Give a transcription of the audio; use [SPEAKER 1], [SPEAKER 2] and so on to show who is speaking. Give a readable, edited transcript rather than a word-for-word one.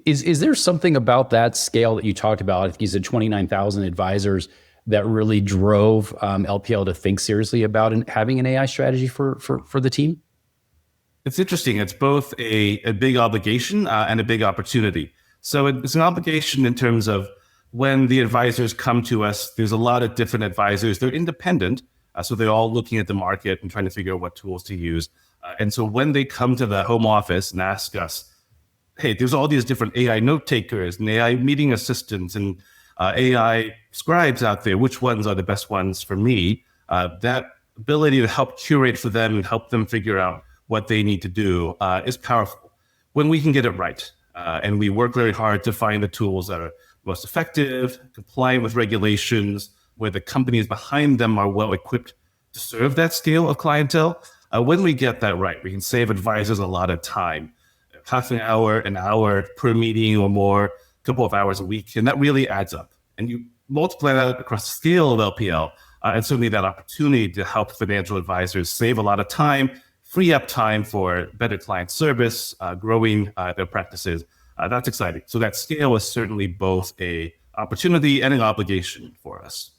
[SPEAKER 1] Is there something about that scale that you talked about? I think you said 29,000 advisors that really drove LPL to think seriously about having an AI strategy for the team?
[SPEAKER 2] It's interesting. It's both a big obligation and a big opportunity. So it's an obligation in terms of when the advisors come to us, there's a lot of different advisors. They're independent. So they're all looking at the market and trying to figure out what tools to use. And so when they come to the home office and ask us, hey, there's all these different AI note takers and AI meeting assistants and AI scribes out there, which ones are the best ones for me? That ability to help curate for them and help them figure out what they need to do is powerful when we can get it right. And we work very hard to find the tools that are most effective, compliant with regulations, where the companies behind them are well equipped to serve that scale of clientele. When we get that right, we can save advisors a lot of time, half an hour per meeting or more, a couple of hours a week. And that really adds up. And you multiply that across the scale of LPL, and certainly that opportunity to help financial advisors save a lot of time, free up time for better client service, growing their practices. That's exciting. So that scale is certainly both a opportunity and an obligation for us.